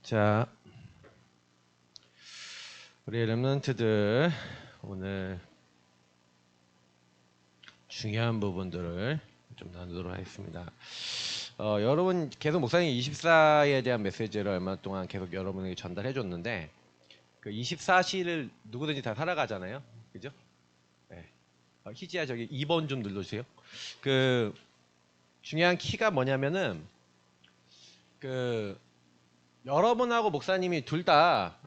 자, 우리 렘넌트들 오늘 중요한 부분들을 좀 나누도록 하겠습니다. 여러분 계속 목사님 24에 대한 메시지를 얼마 동안 계속 여러분에게 전달해 줬는데 그 24시를 누구든지 다 살아가잖아요. 그죠? 네. 희지야 저기 2번 좀 눌러주세요. 그 중요한 키가 뭐냐면은 그 여러분하고 목사님이 둘 다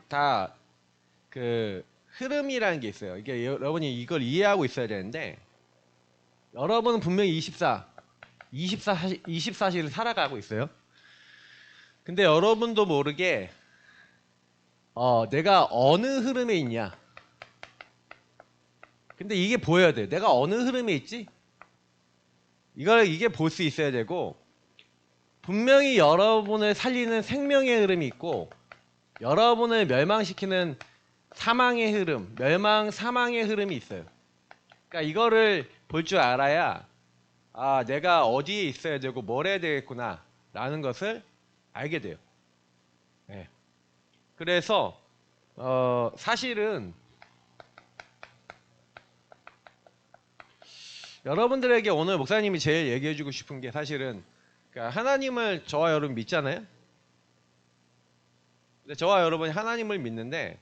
그 흐름이라는 게 있어요. 이게 여러분이 이걸 이해하고 있어야 되는데 여러분은 분명히 24시를 살아가고 있어요. 근데 여러분도 모르게 내가 어느 흐름에 있냐. 근데 이게 보여야 돼요. 내가 어느 흐름에 있지? 이게 볼 수 있어야 되고 분명히 여러분을 살리는 생명의 흐름이 있고 여러분을 멸망시키는 사망의 흐름, 멸망 사망의 흐름이 있어요. 그러니까 이거를 볼 줄 알아야 내가 어디에 있어야 되고 뭘 해야 되겠구나 라는 것을 알게 돼요. 네. 그래서 사실은 여러분들에게 오늘 목사님이 제일 얘기해 주고 싶은 게 사실은 그러니까 하나님을 저와 여러분 믿잖아요. 근데 저와 여러분이 하나님을 믿는데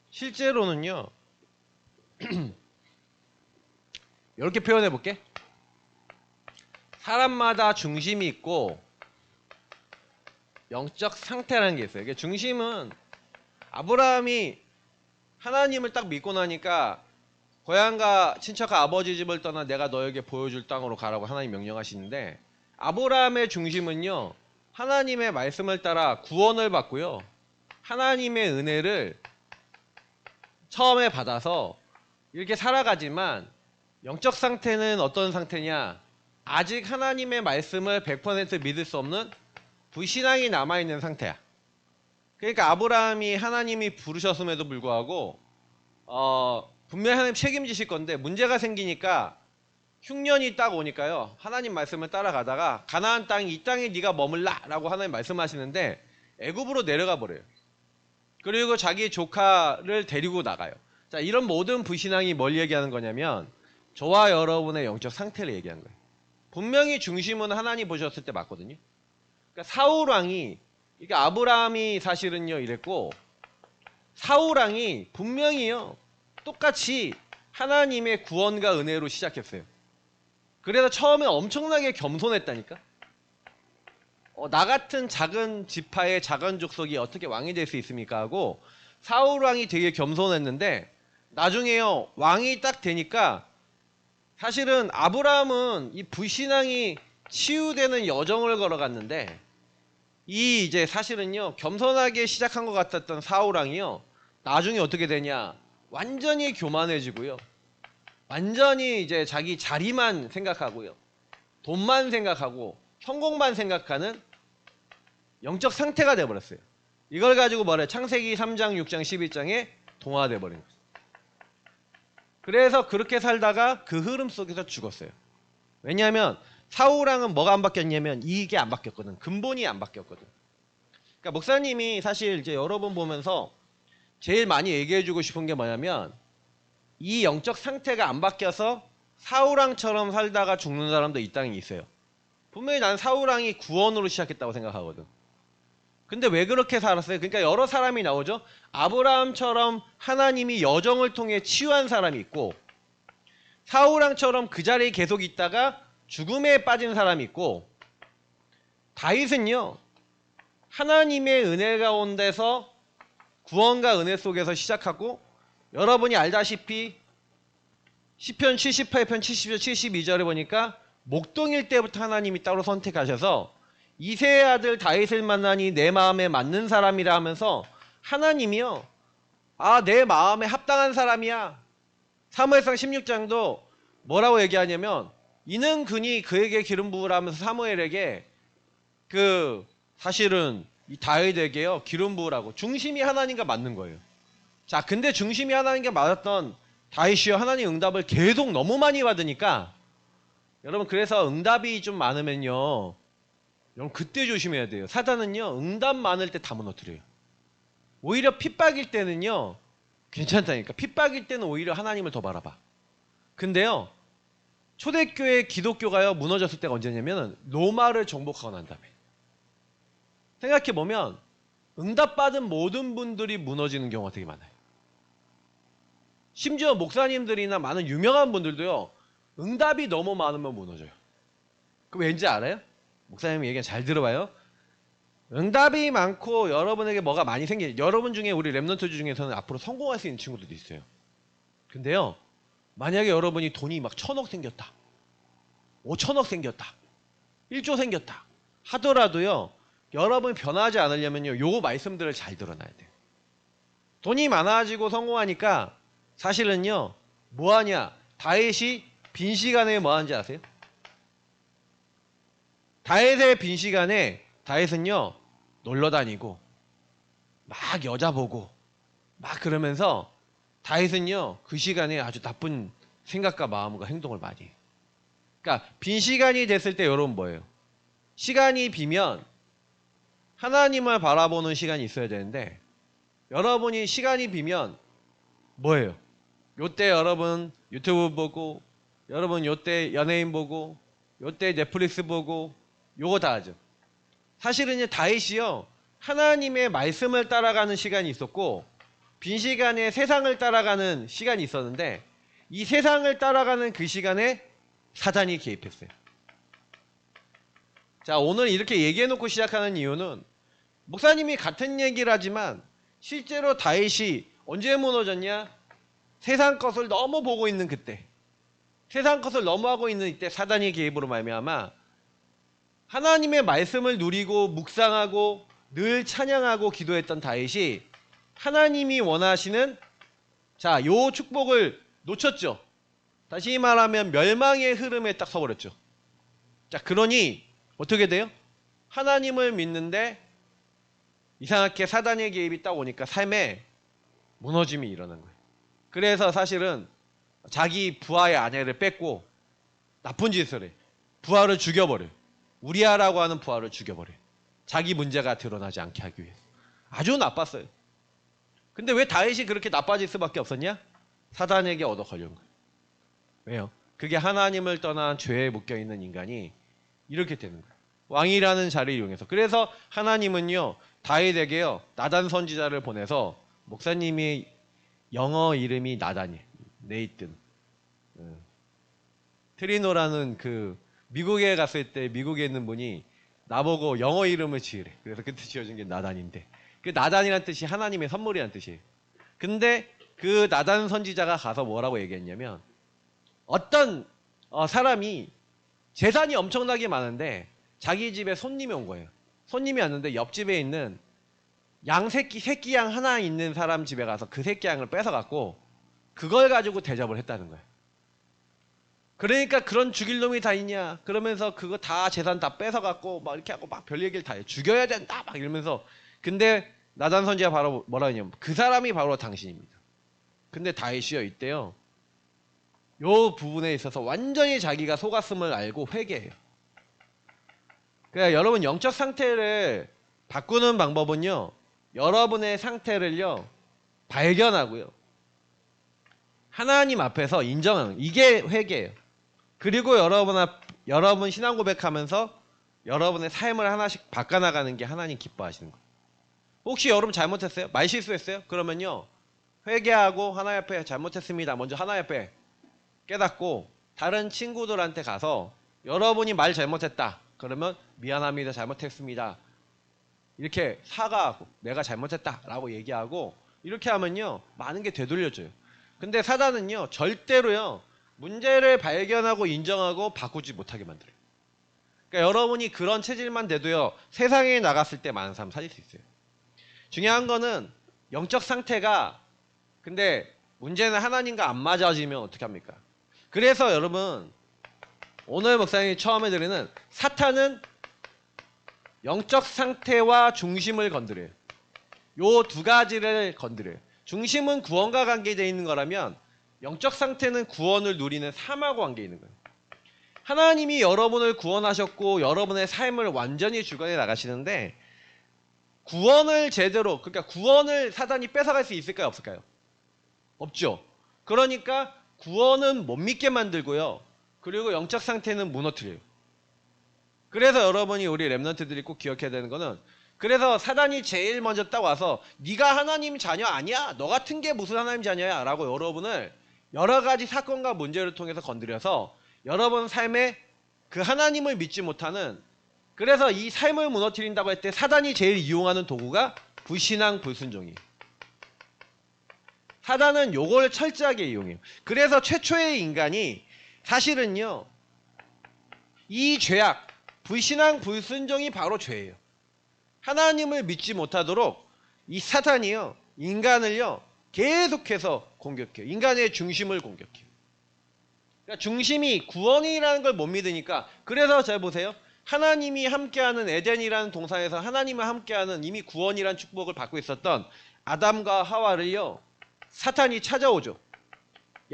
실제로는요 이렇게 표현해 볼게. 사람마다 중심이 있고 영적 상태라는 게 있어요. 이게 중심은 아브라함이 하나님을 딱 믿고 나니까 고향과 친척과 아버지 집을 떠나 내가 너에게 보여줄 땅으로 가라고 하나님 명령하시는데 아브라함의 중심은요 하나님의 말씀을 따라 구원을 받고요 하나님의 은혜를 처음에 받아서 이렇게 살아가지만 영적 상태는 어떤 상태냐? 아직 하나님의 말씀을 100% 믿을 수 없는 불신앙이 남아있는 상태야. 그러니까 아브라함이 하나님이 부르셨음에도 불구하고 분명히 하나님 책임지실 건데 문제가 생기니까 흉년이 딱 오니까요 하나님 말씀을 따라가다가 가나안 땅이 이 땅에 네가 머물라 라고 하나님 말씀하시는데 애굽으로 내려가 버려요. 그리고 자기 조카를 데리고 나가요. 자, 이런 모든 불신앙이 뭘 얘기하는 거냐면 저와 여러분의 영적 상태를 얘기하는 거예요. 분명히 중심은 하나님 보셨을 때 맞거든요. 그러니까 사울왕이 이게 아브라함이 사실은요 이랬고 사울왕이 분명히요 똑같이 하나님의 구원과 은혜로 시작했어요. 그래서 처음에 엄청나게 겸손했다니까. 나 같은 작은 지파의 작은 족속이 어떻게 왕이 될 수 있습니까 하고 사울 왕이 되게 겸손했는데 나중에요 왕이 딱 되니까 사실은 아브라함은 이 불신앙이 치유되는 여정을 걸어갔는데 이 이제 사실은요 겸손하게 시작한 것 같았던 사울 왕이요 나중에 어떻게 되냐 완전히 교만해지고요 완전히 이제 자기 자리만 생각하고요 돈만 생각하고 성공만 생각하는 영적 상태가 되어버렸어요. 이걸 가지고 뭐래? 창세기 3장, 6장, 11장에 동화돼 버린 거예요. 그래서 그렇게 살다가 그 흐름 속에서 죽었어요. 왜냐하면 사울왕은 뭐가 안 바뀌었냐면 이게 안 바뀌었거든. 근본이 안 바뀌었거든. 그러니까 목사님이 사실 이제 여러분 보면서 제일 많이 얘기해주고 싶은 게 뭐냐면 이 영적 상태가 안 바뀌어서 사울왕처럼 살다가 죽는 사람도 이 땅에 있어요. 분명히 난 사울왕이 구원으로 시작했다고 생각하거든. 근데 왜 그렇게 살았어요? 그러니까 여러 사람이 나오죠. 아브라함처럼 하나님이 여정을 통해 치유한 사람이 있고 사울왕처럼 그 자리에 계속 있다가 죽음에 빠진 사람이 있고 다윗은요. 하나님의 은혜 가운데서 구원과 은혜 속에서 시작하고 여러분이 알다시피 시편 78편 70절 72절에 보니까 목동일 때부터 하나님이 따로 선택하셔서 이새의 아들 다윗을 만나니 내 마음에 맞는 사람이라 하면서 하나님이요 내 마음에 합당한 사람이야. 사무엘상 16장도 뭐라고 얘기하냐면 이는 그니 그에게 기름 부으라 하면서 사무엘에게 사실은 이 다윗에게요 기름 부으라고 중심이 하나님과 맞는 거예요. 자, 근데 중심이 하나님과 맞았던 다윗이요 하나님 응답을 계속 너무 많이 받으니까 여러분 그래서 응답이 좀 많으면요 여러분 그때 조심해야 돼요. 사단은요 응답 많을 때 다 무너뜨려요. 오히려 핍박일 때는요 괜찮다니까. 핍박일 때는 오히려 하나님을 더 바라봐. 근데요 초대교회 기독교가요 무너졌을 때가 언제냐면 로마를 정복하고 난 다음에. 생각해보면 응답받은 모든 분들이 무너지는 경우가 되게 많아요. 심지어 목사님들이나 많은 유명한 분들도요 응답이 너무 많으면 무너져요. 그 왠지 알아요? 목사님 얘기 잘 들어봐요. 응답이 많고 여러분에게 뭐가 많이 생겨요. 여러분 중에 우리 랩넌트 중에서는 앞으로 성공할 수 있는 친구들도 있어요. 근데요 만약에 여러분이 돈이 막 1,000억 생겼다, 5,000억 생겼다, 1조 생겼다 하더라도요 여러분 변하지 않으려면요 요 말씀들을 잘 들어놔야 돼요. 돈이 많아지고 성공하니까 사실은요 뭐하냐, 다윗이 빈 시간에 뭐하는지 아세요? 다윗의 빈 시간에 다윗은요 놀러다니고 막 여자 보고 막 그러면서 다윗은요 그 시간에 아주 나쁜 생각과 마음과 행동을 많이 해요. 그러니까 빈 시간이 됐을 때 여러분 뭐예요? 시간이 비면 하나님을 바라보는 시간이 있어야 되는데 여러분이 시간이 비면 뭐예요? 요때 여러분 유튜브 보고, 여러분 요때 연예인 보고, 요때 넷플릭스 보고 요거 다 하죠. 사실은요 다윗이요 하나님의 말씀을 따라가는 시간이 있었고 빈 시간에 세상을 따라가는 시간이 있었는데 이 세상을 따라가는 그 시간에 사단이 개입했어요. 자, 오늘 이렇게 얘기해놓고 시작하는 이유는 목사님이 같은 얘기를 하지만 실제로 다윗이 언제 무너졌냐? 세상 것을 너무 보고 있는 그때, 세상 것을 너무 하고 있는 이때 사단의 개입으로 말미암아 하나님의 말씀을 누리고 묵상하고 늘 찬양하고 기도했던 다윗이 하나님이 원하시는 요 축복을 놓쳤죠. 다시 말하면 멸망의 흐름에 딱 서버렸죠. 자, 그러니 어떻게 돼요? 하나님을 믿는데 이상하게 사단의 개입이 딱 오니까 삶에 무너짐이 일어난 거예요. 그래서 사실은 자기 부하의 아내를 뺏고 나쁜 짓을 해. 부하를 죽여버려요. 우리아라고 하는 부하를 죽여버려요. 자기 문제가 드러나지 않게 하기 위해서. 아주 나빴어요. 근데 왜 다윗이 그렇게 나빠질 수밖에 없었냐? 사단에게 얻어 걸린 거예요. 왜요? 그게 하나님을 떠난 죄에 묶여있는 인간이 이렇게 되는 거예요. 왕이라는 자리를 이용해서. 그래서 하나님은요 다윗에게요 나단 선지자를 보내서, 목사님이 영어 이름이 나단이에요. 네이튼. 트리노라는 그 미국에 갔을 때 미국에 있는 분이 나보고 영어 이름을 지으래. 그래서 그때 지어준 게 나단인데, 그 나단이란 뜻이 하나님의 선물이란 뜻이에요. 근데 그 나단 선지자가 가서 뭐라고 얘기했냐면, 어떤 사람이 재산이 엄청나게 많은데 자기 집에 손님이 온 거예요. 손님이 왔는데 옆집에 있는 새끼 양 하나 있는 사람 집에 가서 그 새끼 양을 뺏어갖고 그걸 가지고 대접을 했다는 거예요. 그러니까 그런 죽일 놈이 다 있냐 그러면서 그거 다 재산 다 뺏어갖고 막 이렇게 하고 막 별 얘기를 다 해요. 죽여야 된다 막 이러면서. 근데 나단 선지가 바로 뭐라 했냐면 그 사람이 바로 당신입니다. 근데 다윗이요 이때요 요 부분에 있어서 완전히 자기가 속았음을 알고 회개해요. 그러니까 여러분 영적 상태를 바꾸는 방법은요 여러분의 상태를요 발견하고요 하나님 앞에서 인정하는, 이게 회개예요. 그리고 여러분 신앙 고백하면서 여러분의 삶을 하나씩 바꿔나가는 게 하나님 기뻐하시는 거예요. 혹시 여러분 잘못했어요? 말 실수했어요? 그러면요 회개하고 하나님 앞에 잘못했습니다 먼저 하나님 앞에 깨닫고 다른 친구들한테 가서 여러분이 말 잘못했다 그러면 미안합니다 잘못했습니다 이렇게 사과하고 내가 잘못했다 라고 얘기하고 이렇게 하면요 많은 게 되돌려져요. 근데 사단은요 절대로요 문제를 발견하고 인정하고 바꾸지 못하게 만들어요. 그러니까 여러분이 그런 체질만 돼도요 세상에 나갔을 때 많은 사람 살릴 수 있어요. 중요한 거는 영적 상태가, 근데 문제는 하나님과 안 맞아지면 어떻게 합니까? 그래서 여러분 오늘 목사님이 처음에 드리는 사탄은 영적 상태와 중심을 건드려요. 요 두 가지를 건드려요. 중심은 구원과 관계되어 있는 거라면 영적 상태는 구원을 누리는 삶하고 관계에 있는 거예요. 하나님이 여러분을 구원하셨고 여러분의 삶을 완전히 주관해 나가시는데 구원을 제대로, 그러니까 구원을 사단이 뺏어갈 수 있을까요, 없을까요? 없죠. 그러니까 구원은 못 믿게 만들고요. 그리고 영적 상태는 무너뜨려요. 그래서 여러분이 우리 랩런트들이 꼭 기억해야 되는 거는, 그래서 사단이 제일 먼저 딱 와서 네가 하나님 자녀 아니야, 너 같은 게 무슨 하나님 자녀야 라고 여러분을 여러 가지 사건과 문제를 통해서 건드려서 여러분 삶에 그 하나님을 믿지 못하는, 그래서 이 삶을 무너뜨린다고 할 때 사단이 제일 이용하는 도구가 불신앙 불순종이에요. 사단은 요걸 철저하게 이용해요. 그래서 최초의 인간이 사실은요, 이 죄악, 불신앙 불순종이 바로 죄예요. 하나님을 믿지 못하도록 이 사탄이요, 인간을요 계속해서 공격해요. 인간의 중심을 공격해요. 그러니까 중심이 구원이라는 걸 못 믿으니까. 그래서 잘 보세요. 하나님이 함께하는 에덴이라는 동산에서 하나님과 함께하는 이미 구원이라는 축복을 받고 있었던 아담과 하와를요, 사탄이 찾아오죠.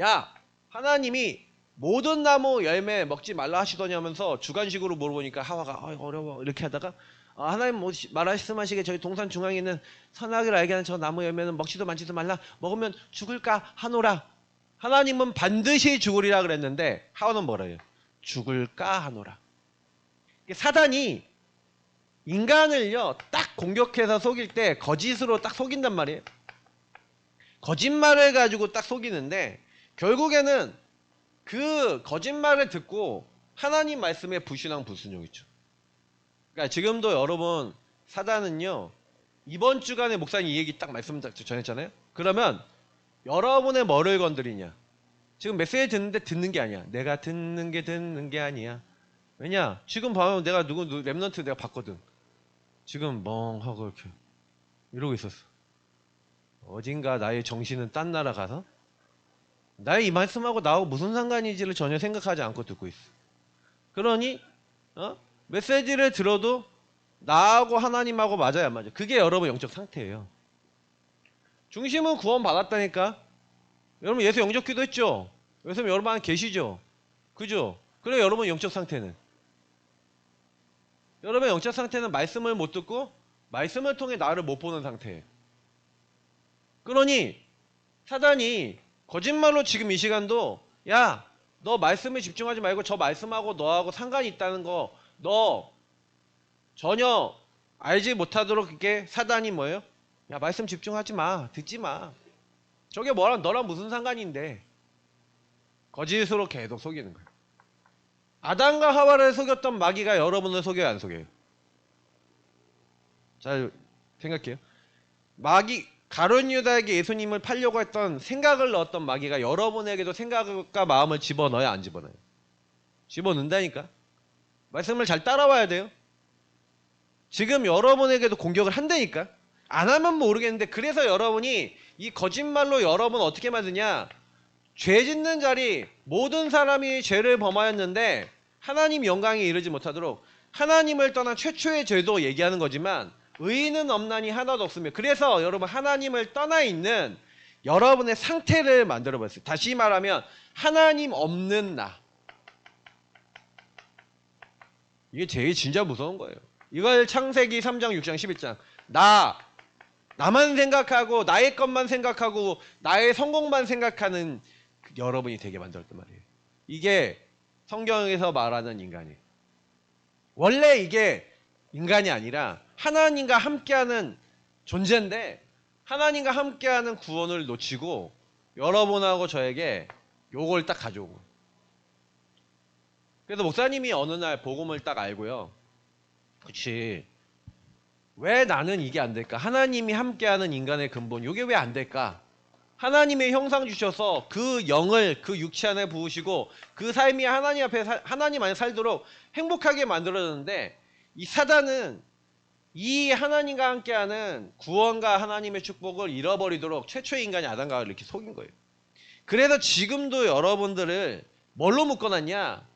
야, 하나님이 모든 나무 열매 먹지 말라 하시더냐면서 주관식으로 물어보니까 하와가 어려워 이렇게 하다가 하나님 뭐 말씀하시게 저희 동산 중앙에 있는 선악을 알게 하는 저 나무 열매는 먹지도 만지도 말라, 먹으면 죽을까 하노라. 하나님은 반드시 죽으리라 그랬는데 하와는 뭐라 해요? 죽을까 하노라. 사단이 인간을요 딱 공격해서 속일 때 거짓으로 딱 속인단 말이에요. 거짓말을 가지고 딱 속이는데 결국에는 그 거짓말을 듣고 하나님 말씀에 불신앙 불순종이죠. 그러니까 지금도 여러분 사단은요, 이번 주간에 목사님 이 얘기 딱 말씀 전했잖아요. 그러면 여러분의 뭐를 건드리냐? 지금 메시지 듣는데 듣는 게 아니야. 내가 듣는 게 아니야. 왜냐? 지금 봐면 내가 누구 랩런트 내가 봤거든. 지금 멍하고 이렇게 이러고 있었어. 어딘가 나의 정신은 딴 나라 가서 나의 이 말씀하고 나하고 무슨 상관인지를 전혀 생각하지 않고 듣고 있어. 그러니 메시지를 들어도 나하고 하나님하고 맞아야 안 맞아. 그게 여러분 영적 상태예요. 중심은 구원 받았다니까. 여러분 예수 영접 기도했죠? 예수 여러분 안에 계시죠? 그죠? 그래 여러분 영적 상태는, 여러분의 영적 상태는 말씀을 못 듣고 말씀을 통해 나를 못 보는 상태예요. 그러니 사단이 거짓말로 지금 이 시간도 야, 너 말씀에 집중하지 말고 저 말씀하고 너하고 상관이 있다는 거 너 전혀 알지 못하도록 이게 사단이 뭐예요? 야, 말씀 집중하지 마, 듣지 마. 저게 뭐랑 너랑 무슨 상관인데. 거짓으로 계속 속이는 거예요. 아담과 하와를 속였던 마귀가 여러분을 속여요, 안 속여요? 잘 생각해요. 마귀 가룟 유다에게 예수님을 팔려고 했던 생각을 넣었던 마귀가 여러분에게도 생각과 마음을 집어넣어야 안 집어넣어요? 집어넣는다니까. 말씀을 잘 따라와야 돼요. 지금 여러분에게도 공격을 한다니까. 안 하면 모르겠는데, 그래서 여러분이 이 거짓말로 여러분 어떻게 만드냐? 죄 짓는 자리, 모든 사람이 죄를 범하였는데 하나님 영광에 이르지 못하도록 하나님을 떠난 최초의 죄도 얘기하는 거지만 의인은 없나니 하나도 없으며, 그래서 여러분 하나님을 떠나 있는 여러분의 상태를 만들어 봤어요. 다시 말하면 하나님 없는 나. 이게 제일 진짜 무서운 거예요. 이걸 창세기 3장 6장 11장 나만 생각하고 나의 것만 생각하고 나의 성공만 생각하는 여러분이 되게 만들었단 말이에요. 이게 성경에서 말하는 인간이에요. 원래 이게 인간이 아니라 하나님과 함께하는 존재인데, 하나님과 함께하는 구원을 놓치고 여러분하고 저에게 요걸 딱 가져온 거예요. 그래서 목사님이 어느 날 복음을 딱 알고요, 그치, 왜 나는 이게 안 될까? 하나님이 함께하는 인간의 근본, 이게 왜 안 될까? 하나님의 형상 주셔서 그 영을 그 육체 안에 부으시고 그 삶이 하나님 앞에 하나님 안에 살도록 행복하게 만들어졌는데, 이 사단은 이 하나님과 함께하는 구원과 하나님의 축복을 잃어버리도록 최초의 인간이 아담과 하와를 이렇게 속인 거예요. 그래서 지금도 여러분들을 뭘로 묶어놨냐?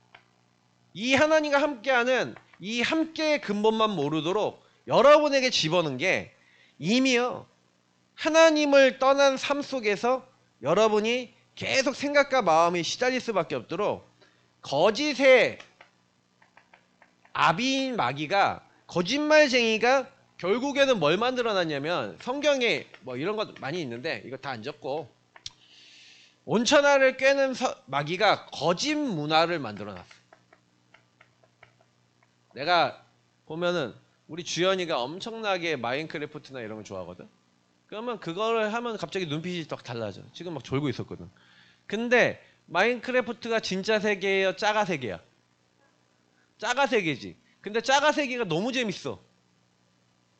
이 하나님과 함께하는 이 함께의 근본만 모르도록 여러분에게 집어넣은 게 이미요, 하나님을 떠난 삶 속에서 여러분이 계속 생각과 마음이 시달릴 수밖에 없도록 거짓의 아비인 마귀가, 거짓말쟁이가 결국에는 뭘 만들어놨냐면 성경에 뭐 이런 것 많이 있는데 이거 다 안 적고 온천하를 꿰는 마귀가 거짓 문화를 만들어놨어. 내가 보면은 우리 주연이가 엄청나게 마인크래프트나 이런 걸 좋아하거든. 그러면 그거를 하면 갑자기 눈빛이 딱 달라져. 지금 막 졸고 있었거든. 근데 마인크래프트가 진짜 세계예요? 짜가 세계야? 짜가 세계지. 근데 짜가 세계가 너무 재밌어.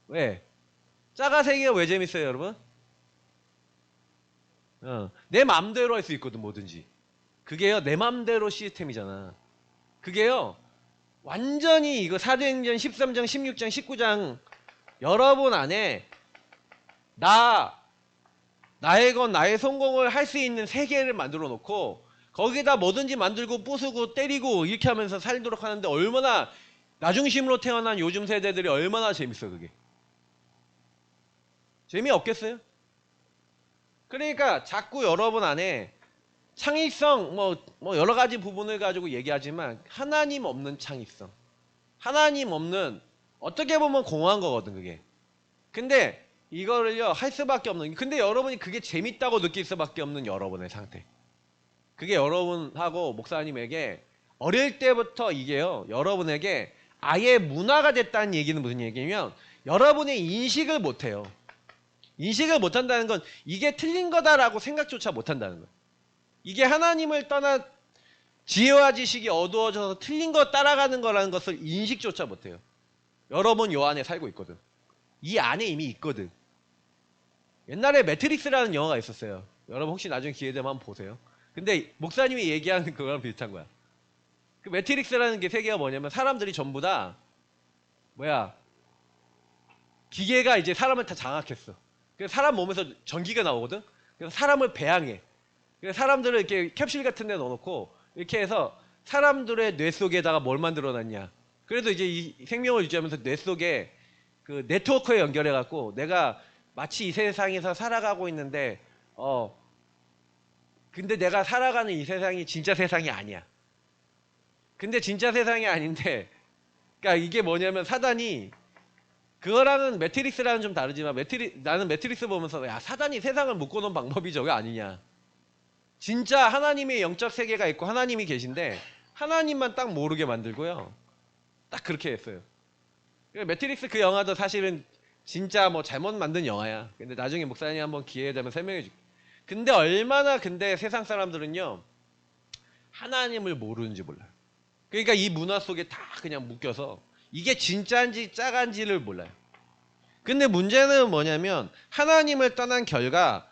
왜? 짜가 세계가 왜 재밌어요, 여러분? 내 맘대로 할 수 있거든, 뭐든지. 그게요, 내 맘대로 시스템이잖아. 그게요, 완전히 이거 사도행전 13장, 16장, 19장 여러분 안에 나의 건 나의 성공을 할 수 있는 세계를 만들어 놓고 거기다 뭐든지 만들고 부수고 때리고 이렇게 하면서 살도록 하는데 얼마나 나 중심으로 태어난 요즘 세대들이 얼마나 재밌어 그게. 재미없겠어요? 그러니까 자꾸 여러분 안에 창의성 뭐 여러 가지 부분을 가지고 얘기하지만 하나님 없는 창의성, 하나님 없는 어떻게 보면 공허한 거거든 그게. 근데 이거를요 할 수밖에 없는, 근데 여러분이 그게 재밌다고 느낄 수밖에 없는 여러분의 상태. 그게 여러분하고 목사님에게 어릴 때부터 이게요 여러분에게 아예 문화가 됐다는 얘기는 무슨 얘기냐면 여러분의 인식을 못해요. 인식을 못한다는 건 이게 틀린 거다라고 생각조차 못한다는 거예요. 이게 하나님을 떠나 지혜와 지식이 어두워져서 틀린 거 따라가는 거라는 것을 인식조차 못해요. 여러분 요 안에 살고 있거든. 이 안에 이미 있거든. 옛날에 매트릭스라는 영화가 있었어요. 여러분 혹시 나중에 기회 되면 한번 보세요. 근데 목사님이 얘기하는 그거랑 비슷한 거야. 그 매트릭스라는 게 세계가 뭐냐면 사람들이 전부 다 기계가 이제 사람을 다 장악했어. 그래서 사람 몸에서 전기가 나오거든. 그래서 사람을 배양해. 그래서 사람들을 이렇게 캡슐 같은 데 넣어놓고 이렇게 해서 사람들의 뇌 속에다가 뭘 만들어놨냐. 그래서 이제 이 생명을 유지하면서 뇌 속에 그 네트워크에 연결해갖고 내가 마치 이 세상에서 살아가고 있는데 근데 내가 살아가는 이 세상이 진짜 세상이 아니야. 근데 진짜 세상이 아닌데 그러니까 이게 뭐냐면 사단이 그거랑은 매트릭스랑은 좀 다르지만 나는 매트릭스 보면서 야 사단이 세상을 묶어놓은 방법이 저게 아니냐. 진짜 하나님의 영적 세계가 있고 하나님이 계신데 하나님만 딱 모르게 만들고요. 딱 그렇게 했어요. 매트릭스 그 영화도 사실은 진짜 뭐 잘못 만든 영화야. 근데 나중에 목사님이 한번 기회 되면 설명해 줄게. 근데 얼마나 근데 세상 사람들은요 하나님을 모르는지 몰라요. 그러니까 이 문화 속에 다 그냥 묶여서 이게 진짜인지 짜간지를 몰라요. 근데 문제는 뭐냐면 하나님을 떠난 결과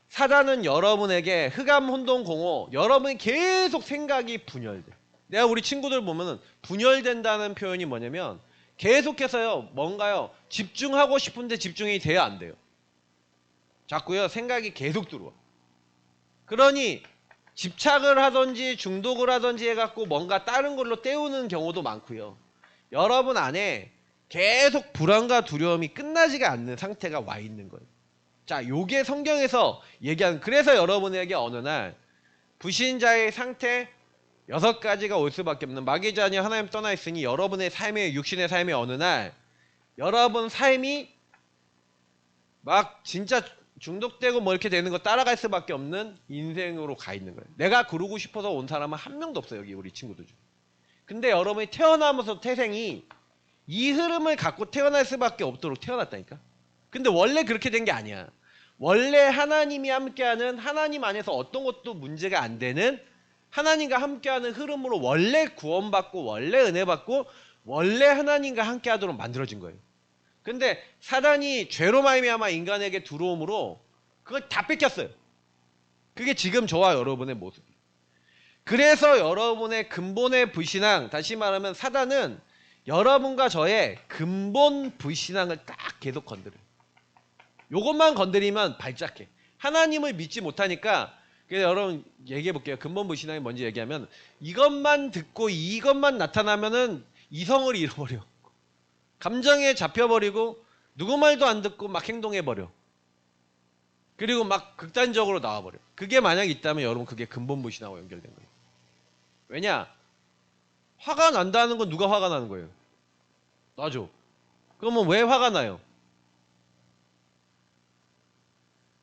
사단은 여러분에게 흑암 혼돈 공허, 여러분이 계속 생각이 분열돼. 내가 우리 친구들 보면은 분열된다는 표현이 뭐냐면 계속해서요 뭔가요 집중하고 싶은데 집중이 돼야 안 돼요. 자꾸요 생각이 계속 들어와. 그러니 집착을 하든지 중독을 하든지 해갖고 뭔가 다른 걸로 때우는 경우도 많고요. 여러분 안에 계속 불안과 두려움이 끝나지가 않는 상태가 와 있는 거예요. 자, 요게 성경에서 얘기하는, 그래서 여러분에게 어느 날 불신자의 상태 6가지가 올 수밖에 없는, 마귀 자녀 하나님 떠나 있으니 여러분의 삶의 육신의 삶의 어느 날 여러분 삶이 막 진짜 중독되고 뭐 이렇게 되는 거 따라갈 수밖에 없는 인생으로 가 있는 거예요. 내가 그러고 싶어서 온 사람은 한 명도 없어요. 여기 우리 친구들 중. 근데 여러분이 태어나면서 태생이 이 흐름을 갖고 태어날 수밖에 없도록 태어났다니까. 근데 원래 그렇게 된 게 아니야. 원래 하나님이 함께하는, 하나님 안에서 어떤 것도 문제가 안 되는 하나님과 함께하는 흐름으로 원래 구원받고 원래 은혜 받고 원래 하나님과 함께하도록 만들어진 거예요. 근데 사단이 죄로 말미암아 인간에게 들어옴으로 그걸 다 뺏겼어요. 그게 지금 저와 여러분의 모습이에요. 그래서 여러분의 근본의 불신앙, 다시 말하면 사단은 여러분과 저의 근본 불신앙을 딱 계속 건드려요. 요것만 건드리면 발작해. 하나님을 믿지 못하니까. 그래서 여러분 얘기해 볼게요. 근본 불신앙이 뭔지 얘기하면 이것만 듣고 이것만 나타나면은 이성을 잃어버려. 감정에 잡혀버리고 누구 말도 안 듣고 막 행동해버려. 그리고 막 극단적으로 나와버려. 그게 만약 있다면 여러분 그게 근본 불신하고 연결된 거예요. 왜냐? 화가 난다는 건 누가 화가 나는 거예요? 나죠. 그러면 왜 화가 나요?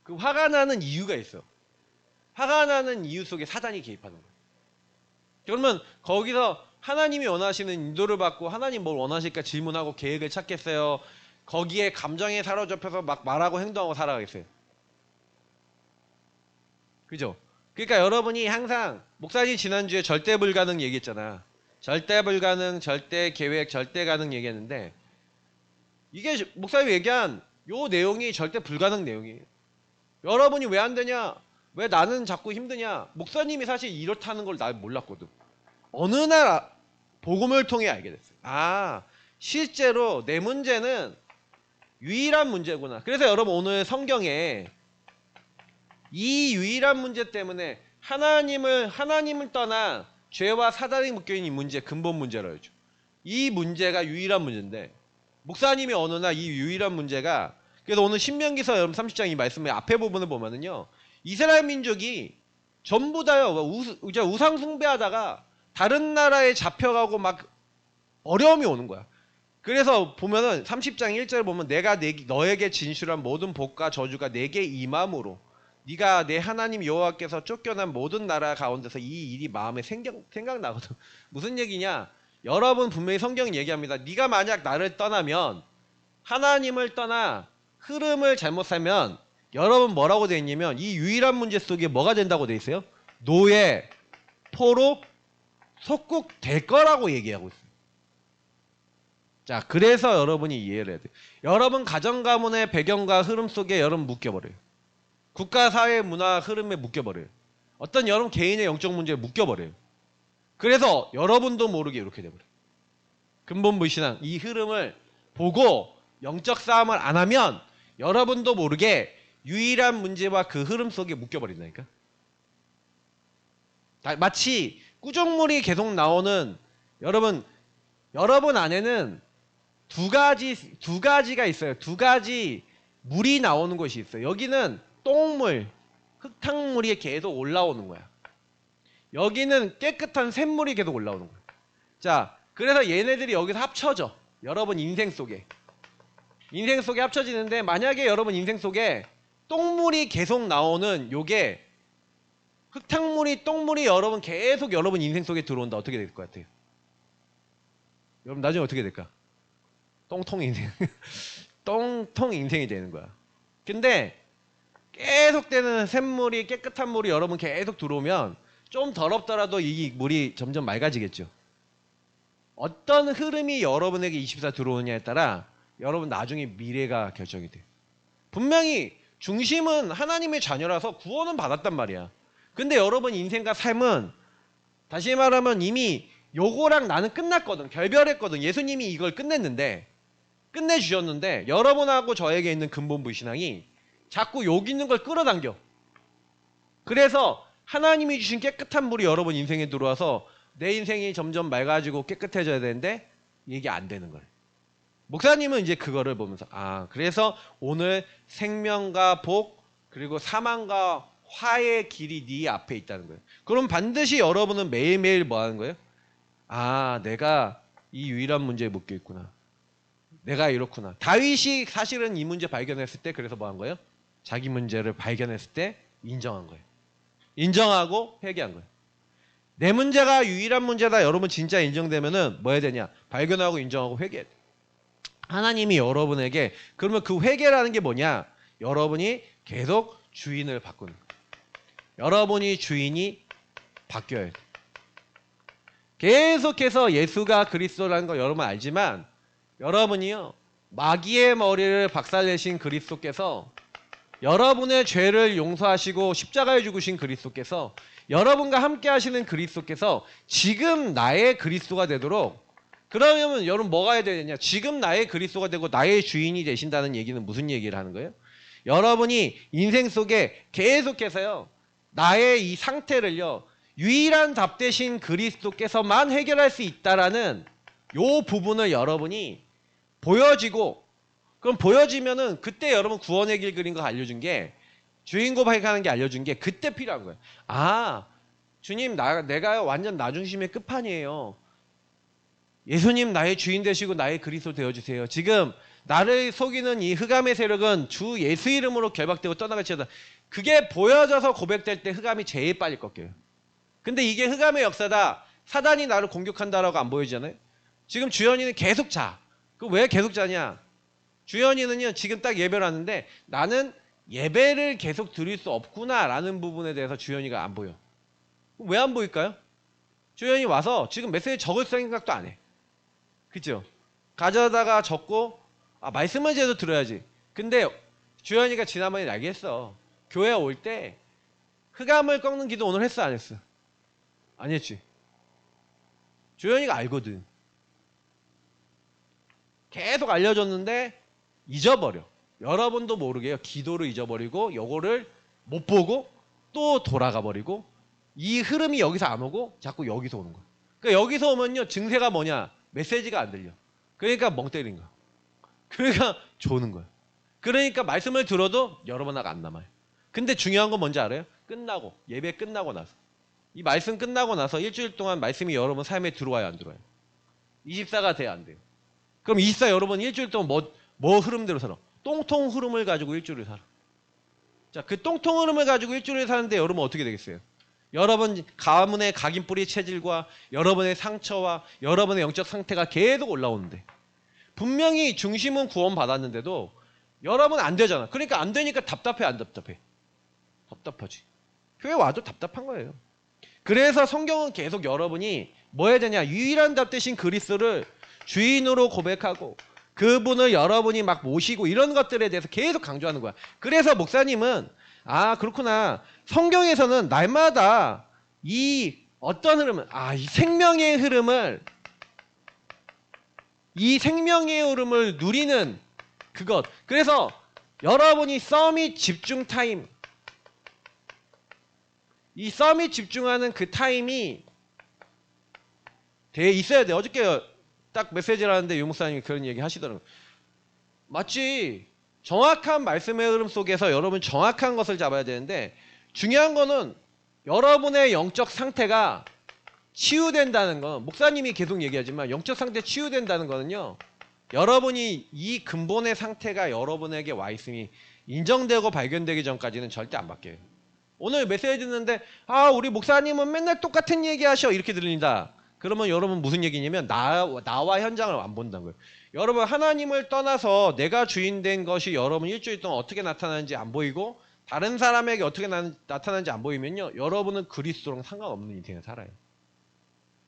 그 화가 나는 이유가 있어요. 화가 나는 이유 속에 사단이 개입하는 거예요. 그러면 거기서 하나님이 원하시는 인도를 받고 하나님 뭘 원하실까 질문하고 계획을 찾겠어요? 거기에 감정에 사로잡혀서 막 말하고 행동하고 살아가겠어요? 그죠? 그러니까 여러분이 항상 목사님 지난주에 절대 불가능 얘기했잖아. 절대 불가능, 절대 계획, 절대 가능 얘기했는데 이게 목사님이 얘기한 요 내용이 절대 불가능 내용이에요. 여러분이 왜 안 되냐? 왜 나는 자꾸 힘드냐? 목사님이 사실 이렇다는 걸 난 몰랐거든. 어느 날 복음을 통해 알게 됐어요. 아, 실제로 내 문제는 유일한 문제구나. 그래서 여러분 오늘 성경에 이 유일한 문제 때문에 하나님을 떠나 죄와 사단이 묶여있는 이 문제, 근본 문제라 하죠. 이 문제가 유일한 문제인데 목사님이 어느 날 이 유일한 문제가, 그래서 오늘 신명기서 여러분 30장 이 말씀의 앞에 부분을 보면은요, 이스라엘 민족이 전부 다요 우상 숭배하다가 다른 나라에 잡혀가고 막 어려움이 오는 거야. 그래서 보면은 30장 1절 보면 내가 너에게 진술한 모든 복과 저주가 내게 임함으로 네가 내 하나님 여호와께서 쫓겨난 모든 나라 가운데서 이 일이 마음에 생각나거든. 무슨 얘기냐? 여러분 분명히 성경이 얘기합니다. 네가 만약 나를 떠나면, 하나님을 떠나 흐름을 잘못 살면 여러분 뭐라고 되어 있냐면 이 유일한 문제 속에 뭐가 된다고 되어 있어요? 노예, 포로, 속국 될 거라고 얘기하고 있어요. 자, 그래서 여러분이 이해를 해야 돼요. 여러분 가정 가문의 배경과 흐름 속에 여러분 묶여버려요. 국가 사회 문화 흐름에 묶여버려요. 어떤 여러분 개인의 영적 문제에 묶여버려요. 그래서 여러분도 모르게 이렇게 돼버려요. 근본불신앙 이 흐름을 보고 영적 싸움을 안 하면 여러분도 모르게 유일한 문제와 그 흐름 속에 묶여버린다니까. 마치 꾸정물이 계속 나오는 여러분 안에는 두 가지가 있어요. 두 가지 물이 나오는 곳이 있어요. 여기는 똥물, 흙탕물이 계속 올라오는 거야. 여기는 깨끗한 샘물이 계속 올라오는 거야. 자, 그래서 얘네들이 여기서 합쳐져. 여러분 인생 속에 합쳐지는데, 만약에 여러분 인생 속에 똥물이 계속 나오는 요게 흙탕물이 똥물이 여러분 계속 여러분 인생 속에 들어온다. 어떻게 될 것 같아요? 여러분 나중에 어떻게 될까? 똥통 인생 똥통 인생이 되는 거야. 근데 계속되는 샘물이, 깨끗한 물이 여러분 계속 들어오면 좀 더럽더라도 이 물이 점점 맑아지겠죠. 어떤 흐름이 여러분에게 24 들어오느냐에 따라 여러분 나중에 미래가 결정이 돼요. 분명히 중심은 하나님의 자녀라서 구원은 받았단 말이야. 근데 여러분 인생과 삶은 다시 말하면 이미 요거랑 나는 끝났거든. 결별했거든. 예수님이 이걸 끝내주셨는데 여러분하고 저에게 있는 근본 불신앙이 자꾸 여기 있는 걸 끌어당겨. 그래서 하나님이 주신 깨끗한 물이 여러분 인생에 들어와서 내 인생이 점점 맑아지고 깨끗해져야 되는데 이게 안 되는 거예요. 목사님은 이제 그거를 보면서 그래서 오늘 생명과 복 그리고 사망과 화의 길이 네 앞에 있다는 거예요. 그럼 반드시 여러분은 매일매일 뭐 하는 거예요? 내가 이 유일한 문제에 묶여 있구나. 내가 이렇구나. 다윗이 사실은 이 문제 발견했을 때 그래서 뭐 한 거예요? 자기 문제를 발견했을 때 인정한 거예요. 인정하고 회개한 거예요. 내 문제가 유일한 문제다 여러분 진짜 인정되면은 뭐 해야 되냐? 발견하고 인정하고 회개해야 돼. 하나님이 여러분에게, 그러면 그 회개라는 게 뭐냐? 여러분이 계속 주인을 바꾸는 거예요. 여러분이 주인이 바뀌어야 돼. 계속해서 예수가 그리스도라는 거 여러분 알지만 여러분이요 마귀의 머리를 박살내신 그리스도께서, 여러분의 죄를 용서하시고 십자가에 죽으신 그리스도께서, 여러분과 함께 하시는 그리스도께서 지금 나의 그리스도가 되도록, 그러면 여러분 뭐가 해야 되느냐? 지금 나의 그리스도가 되고 나의 주인이 되신다는 얘기는 무슨 얘기를 하는 거예요? 여러분이 인생 속에 계속해서요 나의 이 상태를요 유일한 답 되신 그리스도께서만 해결할 수 있다라는 요 부분을 여러분이 보여지고, 그럼 보여지면은 그때 여러분 구원의 길 그린 거 알려준 게, 주인 고백하는 게 알려준 게 그때 필요한 거예요. 주님 내가 완전 나 중심의 끝판이에요. 예수님 나의 주인 되시고 나의 그리스도 되어주세요. 지금 나를 속이는 이 흑암의 세력은 주 예수 이름으로 결박되고 떠나갈지어다. 그게 보여져서 고백될 때 흑암이 제일 빨리 꺾여요. 근데 이게 흑암의 역사다. 사단이 나를 공격한다라고 안 보이잖아요. 지금 주현이는 계속 자. 그 왜 계속 자냐? 주현이는요 지금 딱 예배를 하는데 나는 예배를 계속 드릴 수 없구나라는 부분에 대해서 주현이가 안 보여. 왜 안 보일까요? 주현이 와서 지금 메시지 적을 생각도 안 해. 그죠? 가져다가 적고 말씀을 제대로 들어야지. 근데 주현이가 지난번에 얘기했어. 교회 올 때 흑암을 꺾는 기도 오늘 했어 안 했어? 안 했지. 주현이가 알거든. 계속 알려줬는데 잊어버려. 여러분도 모르게요. 기도를 잊어버리고 요거를 못 보고 또 돌아가 버리고 이 흐름이 여기서 안 오고 자꾸 여기서 오는 거야. 그러니까 여기서 오면요 증세가 뭐냐? 메시지가 안 들려. 그러니까 멍 때리는 거야. 그러니까 조는 거야. 그러니까 말씀을 들어도 여러 번 안 남아요. 근데 중요한 건 뭔지 알아요? 끝나고 예배 끝나고 나서 이 말씀 끝나고 나서 일주일 동안 말씀이 여러분 삶에 들어와요 안 들어와요? 24가 돼야 안 돼요. 그럼 24 여러분 일주일 동안 뭐 흐름대로 살아? 똥통 흐름을 가지고 일주일을 살아. 자, 그 똥통 흐름을 가지고 일주일을 사는데 여러분 어떻게 되겠어요? 여러분 가문의 각인뿌리 체질과 여러분의 상처와 여러분의 영적 상태가 계속 올라오는데 분명히 중심은 구원 받았는데도 여러분 안 되잖아. 그러니까 안 되니까 답답해 안 답답해? 답답하지. 교회 와도 답답한 거예요. 그래서 성경은 계속 여러분이 뭐 해야 되냐? 유일한 답 대신 그리스도를 주인으로 고백하고 그분을 여러분이 막 모시고 이런 것들에 대해서 계속 강조하는 거야. 그래서 목사님은 그렇구나. 성경에서는 날마다 이 어떤 흐름을 이 생명의 흐름을 누리는 그것. 그래서 여러분이 서밋 집중 타임 이 서밋 집중하는 그 타임이 돼 있어야 돼. 어저께 딱 메시지를 하는데 유 목사님이 그런 얘기 하시더라고요. 마치 정확한 말씀의 흐름 속에서 여러분 정확한 것을 잡아야 되는데 중요한 거는 여러분의 영적 상태가 치유된다는 건 목사님이 계속 얘기하지만 영적 상태 치유된다는 거는요. 여러분이 이 근본의 상태가 여러분에게 와 있음이 인정되고 발견되기 전까지는 절대 안 바뀌어요. 오늘 메시지 듣는데 우리 목사님은 맨날 똑같은 얘기 하셔 이렇게 들린다. 그러면 여러분 무슨 얘기냐면 나와 현장을 안 본다는 거예요. 여러분 하나님을 떠나서 내가 주인 된 것이 여러분 일주일 동안 어떻게 나타나는지 안 보이고 다른 사람에게 어떻게 나타나는지 안 보이면요. 여러분은 그리스도랑 상관없는 인생을 살아요.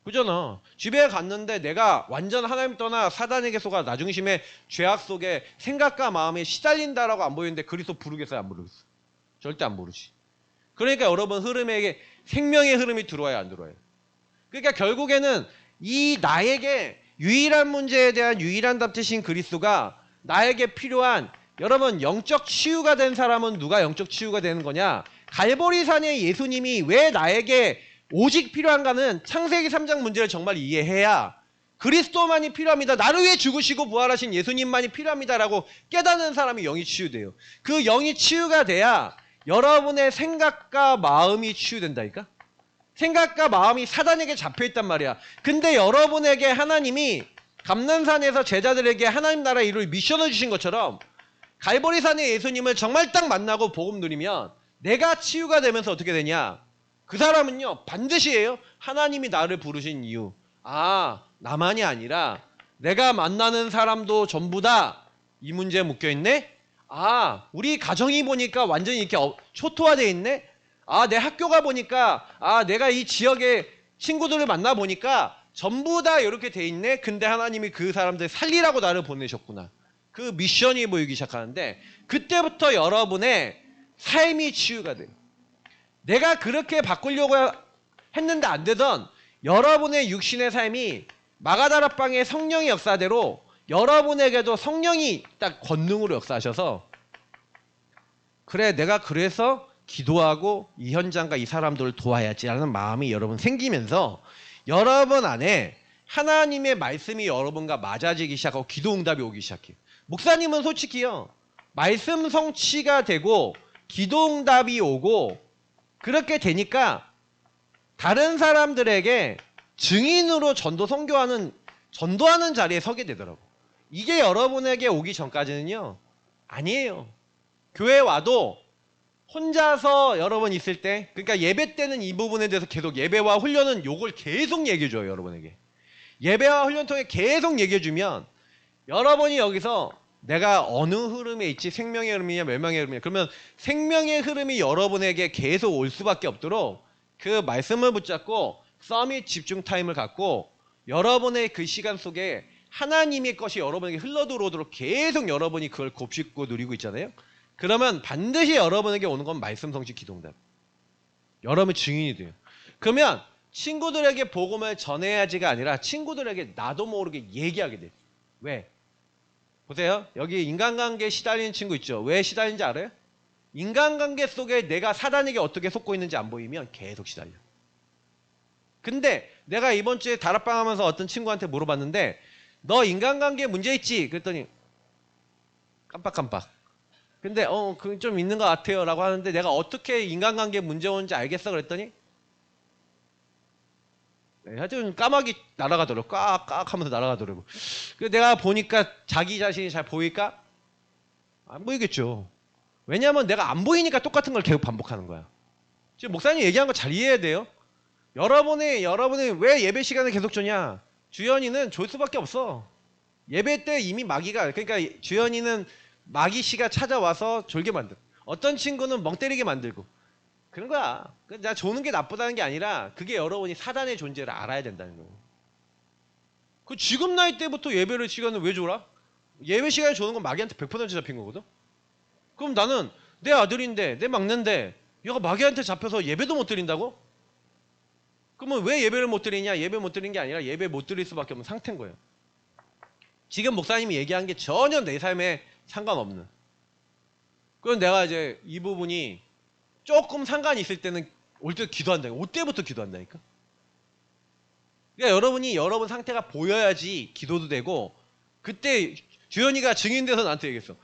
그잖아. 집에 갔는데 내가 완전 하나님 떠나 사단에게 속아 나중심의 죄악 속에 생각과 마음이 시달린다라고 안 보이는데 그리스도 부르겠어요? 안 부르겠어요? 절대 안 부르지. 그러니까 여러분 흐름에게 생명의 흐름이 들어와요? 안 들어와요? 그러니까 결국에는 이 나에게 유일한 문제에 대한 유일한 답 대신 그리스도가 나에게 필요한 여러분 영적 치유가 된 사람은 누가 영적 치유가 되는 거냐? 갈보리산의 예수님이 왜 나에게 오직 필요한가는 창세기 3장 문제를 정말 이해해야 그리스도만이 필요합니다. 나를 위해 죽으시고 부활하신 예수님만이 필요합니다라고 깨닫는 사람이 영이 치유돼요. 그 영이 치유가 돼야 여러분의 생각과 마음이 치유된다니까? 생각과 마음이 사단에게 잡혀있단 말이야. 근데 여러분에게 하나님이 감난산에서 제자들에게 하나님 나라의 일을 미션을 주신 것처럼 갈보리산의 예수님을 정말 딱 만나고 복음 누리면 내가 치유가 되면서 어떻게 되냐? 그 사람은요 반드시 해요. 하나님이 나를 부르신 이유 나만이 아니라 내가 만나는 사람도 전부 다 이 문제에 묶여있네? 우리 가정이 보니까 완전히 이렇게 초토화되어 있네? 내 학교가 보니까 내가 이 지역의 친구들을 만나보니까 전부 다 이렇게 돼 있네? 근데 하나님이 그 사람들 살리라고 나를 보내셨구나. 그 미션이 보이기 시작하는데 그때부터 여러분의 삶이 치유가 돼요. 내가 그렇게 바꾸려고 했는데 안 되던 여러분의 육신의 삶이 마가다락방의 성령의 역사대로 여러분에게도 성령이 딱 권능으로 역사하셔서 그래 내가 그래서 기도하고 이 현장과 이 사람들을 도와야지라는 마음이 여러분 생기면서 여러분 안에 하나님의 말씀이 여러분과 맞아지기 시작하고 기도 응답이 오기 시작해요. 목사님은 솔직히요 말씀 성취가 되고 기도 응답이 오고 그렇게 되니까 다른 사람들에게 증인으로 전도하는 자리에 서게 되더라고. 이게 여러분에게 오기 전까지는요. 아니에요. 교회 와도 혼자서 여러분 있을 때, 그러니까 예배 때는 이 부분에 대해서 계속 예배와 훈련은 요걸 계속 얘기해줘요. 여러분에게. 예배와 훈련 통해 계속 얘기해주면 여러분이 여기서 내가 어느 흐름에 있지, 생명의 흐름이냐 멸망의 흐름이냐, 그러면 생명의 흐름이 여러분에게 계속 올 수밖에 없도록 그 말씀을 붙잡고 서밋 집중 타임을 갖고 여러분의 그 시간 속에 하나님의 것이 여러분에게 흘러들어오도록 계속 여러분이 그걸 곱씹고 누리고 있잖아요. 그러면 반드시 여러분에게 오는 건 말씀 성취 기도응답. 여러분 증인이 돼요. 그러면 친구들에게 복음을 전해야지가 아니라 친구들에게 나도 모르게 얘기하게 돼요. 왜? 보세요. 여기 인간관계에 시달리는 친구 있죠. 왜 시달리는지 알아요? 인간관계 속에 내가 사단에게 어떻게 속고 있는지 안 보이면 계속 시달려. 근데 내가 이번 주에 다락방 하면서 어떤 친구한테 물어봤는데 너 인간관계에 문제 있지? 그랬더니 깜빡깜빡. 근데 그 좀 있는 것 같아요 라고 하는데 내가 어떻게 인간관계에 문제 오는지 알겠어? 그랬더니 하여튼 까마귀 날아가더라고. 꽉꽉 하면서 날아가더라고. 그래서 내가 보니까 자기 자신이 잘 보일까? 안 보이겠죠. 왜냐하면 내가 안 보이니까 똑같은 걸 계속 반복하는 거야. 지금 목사님 얘기한 거 잘 이해해야 돼요. 여러분이 왜 예배 시간을 계속 주냐? 주연이는 줄 수밖에 없어. 예배 때 이미 마귀가, 그러니까 주연이는 마귀 씨가 찾아와서 졸게 만들고, 어떤 친구는 멍 때리게 만들고, 그런 거야. 나 조는 게 나쁘다는 게 아니라 그게 여러분이 사단의 존재를 알아야 된다는 거예요. 그 지금 나이 때부터 예배를 시간을 왜 줘라? 예배 시간에 주는 건 마귀한테 100% 잡힌 거거든? 그럼 나는 내 아들인데, 내 막내인데 얘가 마귀한테 잡혀서 예배도 못 드린다고? 그러면 왜 예배를 못 드리냐? 예배 못 드리는 게 아니라 예배 못 드릴 수밖에 없는 상태인 거예요. 지금 목사님이 얘기한 게 전혀 내 삶에 상관없는. 그럼 내가 이제 이 부분이 조금 상관이 있을 때는 올 때 기도한다. 올 때부터 기도한다니까. 그러니까 여러분이 여러분 상태가 보여야지 기도도 되고. 그때 주연이가 증인돼서 나한테 얘기했어.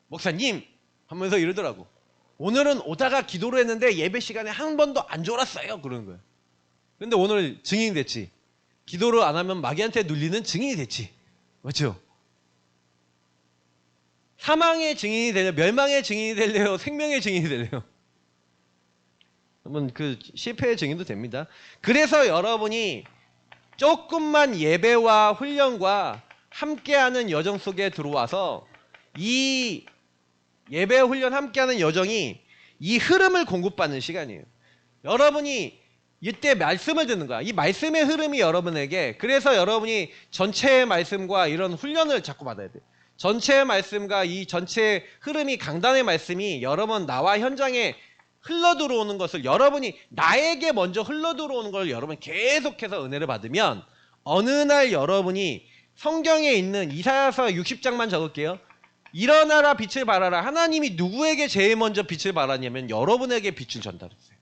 목사님 하면서 이러더라고. 오늘은 오다가 기도를 했는데 예배 시간에 한 번도 안 졸았어요. 그러는 거야. 근데 오늘 증인이 됐지. 기도를 안 하면 마귀한테 눌리는 증인이 됐지. 맞죠? 사망의 증인이 되려, 멸망의 증인이 되려요, 생명의 증인이 되려요. 그러면 그 실패의 증인도 됩니다. 그래서 여러분이 조금만 예배와 훈련과 함께하는 여정 속에 들어와서 이 예배 훈련 함께하는 여정이 이 흐름을 공급받는 시간이에요. 여러분이 이때 말씀을 듣는 거야. 이 말씀의 흐름이 여러분에게, 그래서 여러분이 전체의 말씀과 이런 훈련을 자꾸 받아야 돼요. 전체의 말씀과 이 전체의 흐름이, 강단의 말씀이 여러분 나와 현장에 흘러들어오는 것을, 여러분이 나에게 먼저 흘러들어오는 걸 여러분 계속해서 은혜를 받으면 어느 날 여러분이 성경에 있는 이사야서 60장만 적을게요. 일어나라 빛을 발하라. 하나님이 누구에게 제일 먼저 빛을 발하냐면 여러분에게 빛을 전달했어요.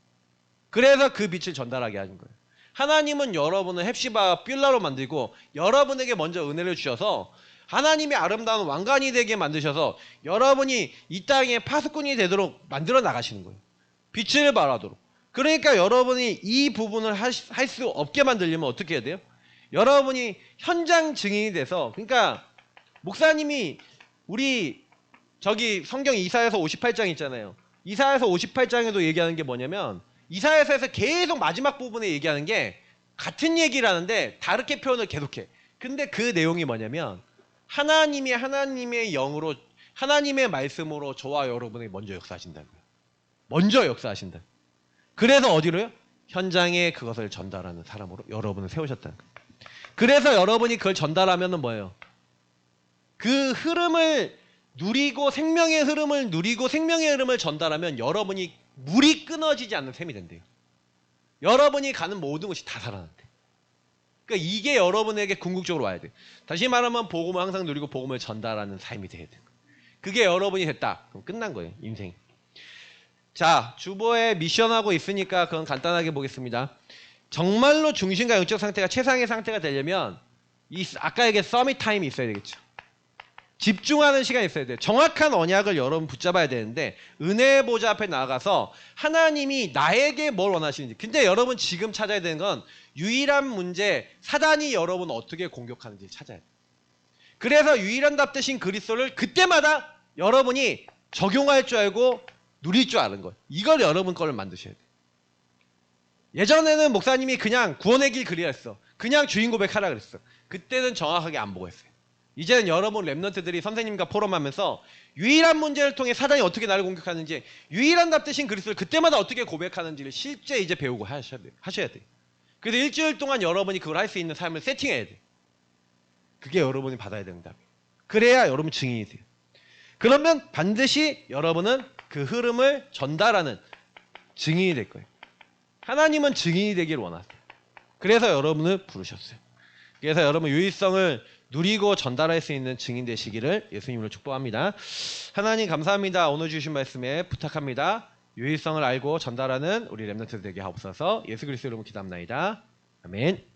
그래서 그 빛을 전달하게 하는 거예요. 하나님은 여러분을 헵시바 뷸라로 만들고 여러분에게 먼저 은혜를 주셔서 하나님의 아름다운 왕관이 되게 만드셔서 여러분이 이 땅에 파수꾼이 되도록 만들어 나가시는 거예요. 빛을 발하도록. 그러니까 여러분이 이 부분을 할 수 없게 만들려면 어떻게 해야 돼요? 여러분이 현장 증인이 돼서, 그러니까 목사님이 우리 저기 성경 이사야서 58장 있잖아요. 이사야서 58장에도 얘기하는 게 뭐냐면, 이사야서에서 계속 마지막 부분에 얘기하는 게 같은 얘기를 하는데 다르게 표현을 계속해. 근데 그 내용이 뭐냐면 하나님의 영으로, 하나님의 말씀으로 저와 여러분이 먼저 역사하신다는 거예요. 먼저 역사하신다. 그래서 어디로요? 현장에 그것을 전달하는 사람으로 여러분을 세우셨다는 거예요. 그래서 여러분이 그걸 전달하면은 뭐예요? 그 흐름을 누리고 생명의 흐름을 누리고 생명의 흐름을 전달하면 여러분이 물이 끊어지지 않는 셈이 된대요. 여러분이 가는 모든 것이 다 살아난대. 그러니까 이게 여러분에게 궁극적으로 와야 돼. 다시 말하면 복음을 항상 누리고 복음을 전달하는 삶이 돼야 돼. 그게 여러분이 됐다. 그럼 끝난 거예요. 인생. 자, 주보에 미션하고 있으니까 그건 간단하게 보겠습니다. 정말로 중심과 영적 상태가 최상의 상태가 되려면 이 아까 얘기한 서밋 타임이 있어야 되겠죠. 집중하는 시간이 있어야 돼요. 정확한 언약을 여러분 붙잡아야 되는데 은혜의 보좌 앞에 나가서 하나님이 나에게 뭘 원하시는지. 근데 여러분 지금 찾아야 되는 건 유일한 문제, 사단이 여러분 어떻게 공격하는지 찾아야 돼요. 그래서 유일한 답 대신 그리스도를 그때마다 여러분이 적용할 줄 알고 누릴 줄 아는 거예요. 이걸 여러분 거를 만드셔야 돼요. 예전에는 목사님이 그냥 구원의 길 그리라 했어. 그냥 주인 고백하라 그랬어. 그때는 정확하게 안 보고 했어요. 이제는 여러분 랩런트들이 선생님과 포럼하면서 유일한 문제를 통해 사단이 어떻게 나를 공격하는지, 유일한 답 대신 그리스도를 그때마다 어떻게 고백하는지를 실제 이제 배우고 하셔야 돼요. 그래서 일주일 동안 여러분이 그걸 할 수 있는 삶을 세팅해야 돼요. 그게 여러분이 받아야 되는 답이에요. 그래야 여러분 증인이 돼요. 그러면 반드시 여러분은 그 흐름을 전달하는 증인이 될 거예요. 하나님은 증인이 되길 원하세요. 그래서 여러분을 부르셨어요. 그래서 여러분 유일성을 누리고 전달할 수 있는 증인 되시기를 예수님으로 축복합니다. 하나님 감사합니다. 오늘 주신 말씀에 부탁합니다. 유일성을 알고 전달하는 우리 랩런트 되게 하옵소서. 예수 그리스도 이름으로 기도합나이다. 아멘.